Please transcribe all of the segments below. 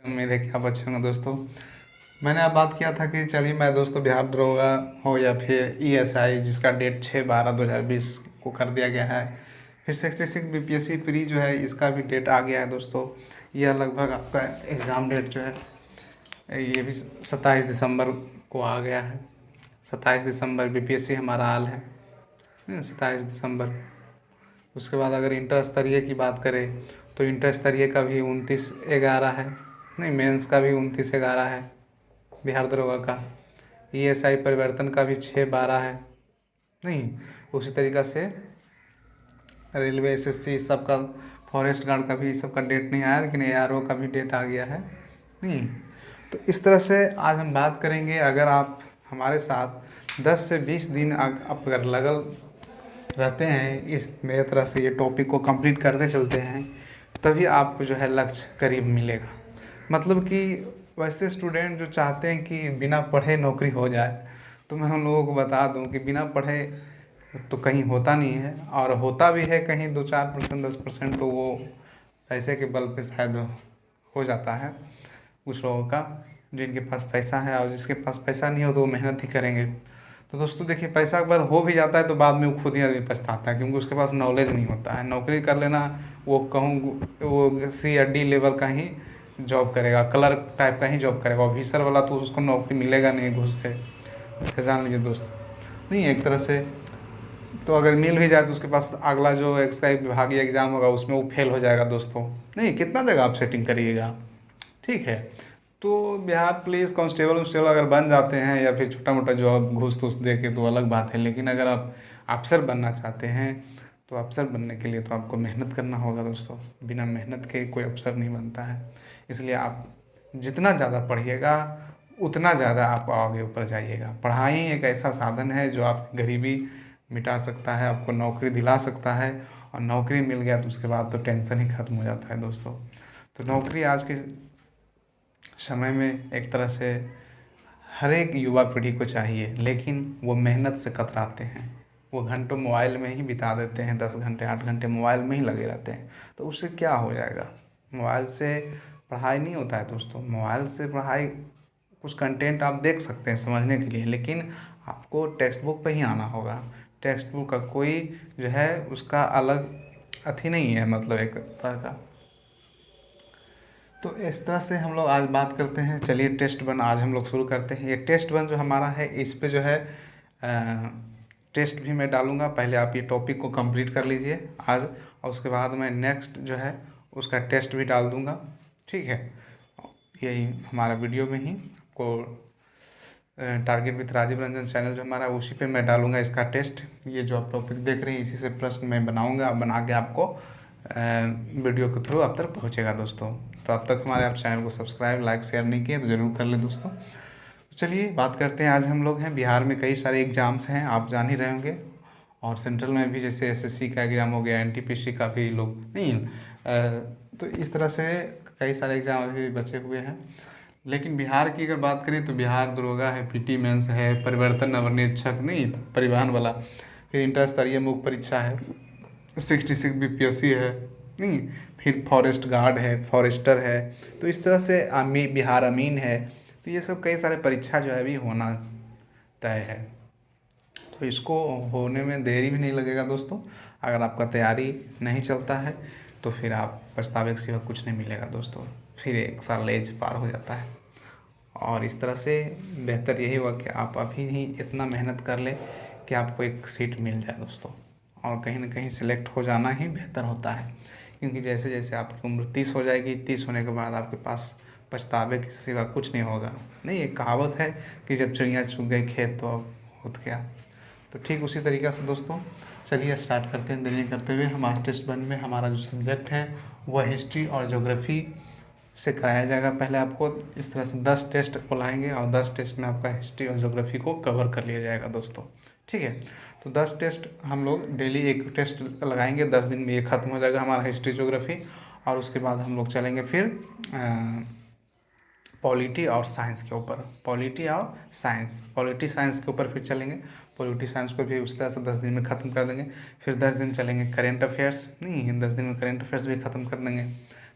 उम्मीद है कि आप अच्छे होंगे दोस्तों। मैंने अब बात किया था कि चलिए मैं दोस्तों बिहार दरोगा हो या फिर ईएसआई जिसका डेट 6/12/2020 को कर दिया गया है। फिर 66 बीपीएससी प्री जो है इसका भी डेट आ गया है दोस्तों। यह लगभग आपका एग्ज़ाम डेट जो है ये भी 27 दिसंबर को आ गया है। 27 दिसंबर बीपीएससी हमारा हाल है 27 दिसंबर। उसके बाद अगर इंटर स्तरीय की बात करें तो इंटर स्तरीय का भी 29/11 है। नहीं, मेंस का भी 29/11 है बिहार दरोगा का। ईएसआई परिवर्तन का भी 6/12 है। नहीं, उसी तरीक़ा से रेलवे एसएससी सबका, फॉरेस्ट गार्ड का भी सबका डेट नहीं आया, लेकिन एआरओ का भी डेट आ गया है। नहीं, तो इस तरह से आज हम बात करेंगे। अगर आप हमारे साथ 10 से 20 दिन आप अगर लगल रहते हैं इस मेरे तरह से ये टॉपिक को कंप्लीट करते चलते हैं, तभी आपको जो है लक्ष्य करीब मिलेगा। मतलब कि वैसे स्टूडेंट जो चाहते हैं कि बिना पढ़े नौकरी हो जाए, तो मैं उन लोगों को बता दूं कि बिना पढ़े तो कहीं होता नहीं है, और होता भी है कहीं 2-4% 10%, तो वो पैसे के बल पे शायद हो जाता है कुछ लोगों का, जिनके पास पैसा है। और जिसके पास पैसा नहीं हो तो वो मेहनत ही करेंगे। तो दोस्तों देखिए, पैसा अगर हो भी जाता है तो बाद में वो खुद ही आदमी पछताता है, क्योंकि उसके पास नॉलेज नहीं होता है। नौकरी कर लेना, वो कहूँ वो CAD लेवल का ही जॉब करेगा, क्लर्क टाइप का ही जॉब करेगा। ऑफिसर वाला तो उसको नौकरी मिलेगा नहीं घूस से, जान लीजिए दोस्त। नहीं, एक तरह से तो अगर मिल भी जाए तो उसके पास अगला जो एक्साइज विभागीय एग्ज़ाम होगा उसमें वो फेल हो जाएगा दोस्तों। नहीं, कितना जगह आप सेटिंग करिएगा, ठीक है। तो बिहार पुलिस कांस्टेबल उस्टेबल अगर बन जाते हैं, या फिर छोटा मोटा जॉब घूस तूस दे के, तो अलग बात है। लेकिन अगर आप अफसर बनना चाहते हैं तो अफसर बनने के लिए तो आपको मेहनत करना होगा दोस्तों। बिना मेहनत के कोई अफसर नहीं बनता है। इसलिए आप जितना ज़्यादा पढ़िएगा उतना ज़्यादा आप आगे ऊपर जाइएगा। पढ़ाई एक ऐसा साधन है जो आप गरीबी मिटा सकता है, आपको नौकरी दिला सकता है। और नौकरी मिल गया तो उसके बाद तो टेंशन ही ख़त्म हो जाता है दोस्तों। तो नौकरी आज के समय में एक तरह से हर एक युवा पीढ़ी को चाहिए, लेकिन वो मेहनत से कतराते हैं। वो घंटों मोबाइल में ही बिता देते हैं, 10 घंटे 8 घंटे मोबाइल में ही लगे रहते हैं। तो उससे क्या हो जाएगा? मोबाइल से पढ़ाई नहीं होता है दोस्तों। मोबाइल से पढ़ाई, कुछ कंटेंट आप देख सकते हैं समझने के लिए, लेकिन आपको टेक्स्ट बुक पे ही आना होगा। टेक्स्ट बुक का कोई जो है उसका अलग अथी नहीं है, मतलब एक तरह का। तो इस तरह से हम लोग आज बात करते हैं। चलिए टेस्ट वन आज हम लोग शुरू करते हैं। ये टेस्ट वन जो हमारा है, इस पे जो है टेस्ट भी मैं डालूँगा। पहले आप ये टॉपिक को कंप्लीट कर लीजिए आज, और उसके बाद मैं नेक्स्ट जो है उसका टेस्ट भी डाल दूँगा, ठीक है। यही हमारा वीडियो में ही आपको target with Rajeev Ranjan channel जो हमारा, उसी पे मैं डालूँगा इसका टेस्ट। ये जो आप टॉपिक देख रहे हैं इसी से प्रश्न मैं बनाऊँगा, बना के आपको वीडियो के थ्रू आप तक पहुँचेगा दोस्तों। तो अब तक हमारे आप चैनल को सब्सक्राइब लाइक शेयर नहीं किए तो ज़रूर कर लें दोस्तों। तो चलिए बात करते हैं। आज हम लोग हैं बिहार में कई सारे एग्ज़ाम्स हैं, आप जान ही रहे होंगे। और सेंट्रल में भी जैसे एसएससी का एग्ज़ाम हो गया, एनटीपीसी का भी लोग नहीं, तो इस तरह से कई सारे एग्ज़ाम अभी बचे हुए हैं। लेकिन बिहार की अगर बात करें तो बिहार दरोगा है, पीटी मेंस है, परिवर्तन नवनिरीक्षक नहीं परिवहन वाला, फिर इंटर स्तरीय मुख्य परीक्षा है, 66 बीपीएससी है नहीं, फिर फॉरेस्ट गार्ड है, फॉरेस्टर है। तो इस तरह से बिहार अमीन है। तो ये सब कई सारे परीक्षा जो है अभी होना तय है। तो इसको होने में देरी भी नहीं लगेगा दोस्तों। अगर आपका तैयारी नहीं चलता है तो फिर आप पछतावे के सिवा कुछ नहीं मिलेगा दोस्तों। फिर 1 साल एज पार हो जाता है। और इस तरह से बेहतर यही हुआ कि आप अभी ही इतना मेहनत कर लें कि आपको एक सीट मिल जाए दोस्तों। और कहीं ना कहीं सिलेक्ट हो जाना ही बेहतर होता है, क्योंकि जैसे जैसे आपकी उम्र 30 हो जाएगी, 30 होने के बाद आपके पास पछतावे के सिवा कुछ नहीं होगा। नहीं, एक कहावत है कि जब चिड़िया चुग गई खेत तो अब उठ गया। तो ठीक उसी तरीक़े से दोस्तों चलिए स्टार्ट करते हैं। देरी करते हुए हम आज टेस्ट 1 में हमारा जो सब्जेक्ट है वह हिस्ट्री और ज्योग्राफी से कराया जाएगा। पहले आपको इस तरह से 10 टेस्ट बुलाएंगे और 10 टेस्ट में आपका हिस्ट्री और ज्योग्राफी को कवर कर लिया जाएगा दोस्तों, ठीक है। तो 10 टेस्ट हम लोग डेली एक टेस्ट लगाएंगे, 10 दिन में ये ख़त्म हो जाएगा हमारा हिस्ट्री ज्योग्राफी। और उसके बाद हम लोग चलेंगे फिर पॉलिटी और साइंस के ऊपर, पॉलिटी साइंस के ऊपर फिर चलेंगे। पॉलिटी साइंस को भी उस तरह से 10 दिन में ख़त्म कर देंगे। फिर 10 दिन चलेंगे करेंट अफेयर्स, नहीं 10 दिन में करेंट अफेयर्स भी ख़त्म कर देंगे।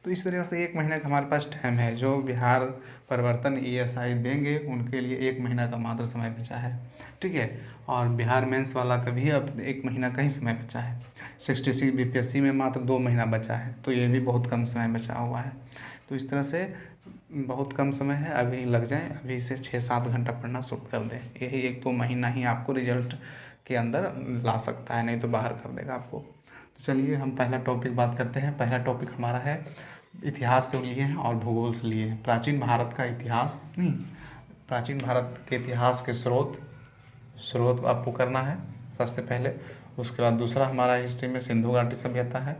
तो इस तरह से 1 महीने का हमारे पास टाइम है। जो बिहार परिवर्तन ESI देंगे उनके लिए 1 महीना का मात्र समय बचा है, ठीक है। और बिहार मेंस वाला का भी अब 1 महीना का ही समय बचा है। 66 BPSC में मात्र 2 महीना बचा है, तो ये भी बहुत कम समय बचा हुआ है। तो इस तरह से बहुत कम समय है, अभी लग जाए, अभी से 6-7 घंटा पढ़ना शुरू कर दें। यही 1-2 महीना ही आपको रिजल्ट के अंदर ला सकता है, नहीं तो बाहर कर देगा आपको। तो चलिए हम पहला टॉपिक बात करते हैं। पहला टॉपिक हमारा है इतिहास से लिए हैं और भूगोल से लिए हैं। प्राचीन भारत का इतिहास नहीं, प्राचीन भारत के इतिहास के स्रोत आपको करना है सबसे पहले। उसके बाद दूसरा हमारा हिस्ट्री में सिंधु घाटी सभ्यता है।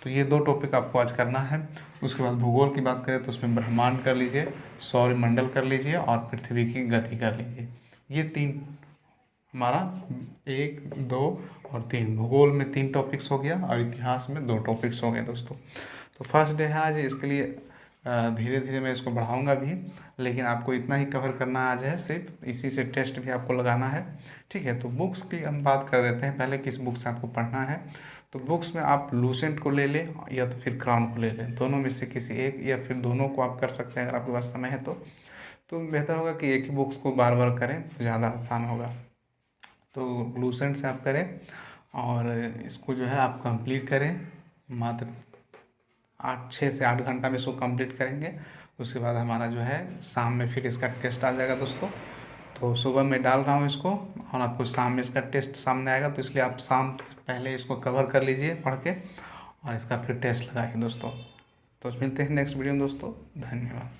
तो ये 2 टॉपिक आपको आज करना है। उसके बाद भूगोल की बात करें तो उसमें ब्रह्मांड कर लीजिए, सौरमंडल कर लीजिए और पृथ्वी की गति कर लीजिए। ये 3 हमारा 1, 2 और 3 भूगोल में 3 टॉपिक्स हो गया और इतिहास में 2 टॉपिक्स हो गए दोस्तों। तो फर्स्ट डे है आज, इसके लिए धीरे धीरे मैं इसको बढ़ाऊंगा भी, लेकिन आपको इतना ही कवर करना आज है सिर्फ। इसी से टेस्ट भी आपको लगाना है, ठीक है। तो बुक्स की हम बात कर देते हैं पहले, किस बुक से आपको पढ़ना है। तो बुक्स में आप लूसेंट को ले लें या तो फिर क्राउन को ले लें, दोनों में से किसी एक या फिर दोनों को आप कर सकते हैं अगर आपके पास समय है तो बेहतर होगा कि एक ही बुक्स को बार बार करें तो ज़्यादा आसान होगा। तो लूसेंट से आप करें और इसको जो है आप कंप्लीट करें, मात्र 6 से 8 घंटा में इसको कंप्लीट करेंगे। उसके बाद हमारा जो है शाम में फिर इसका टेस्ट आ जाएगा दोस्तों। तो सुबह में डाल रहा हूँ इसको और आपको शाम में इसका टेस्ट सामने आएगा, तो इसलिए आप शाम से पहले इसको कवर कर लीजिए पढ़ के और इसका फिर टेस्ट लगाइए दोस्तों। तो मिलते हैं नेक्स्ट वीडियो में दोस्तों, धन्यवाद।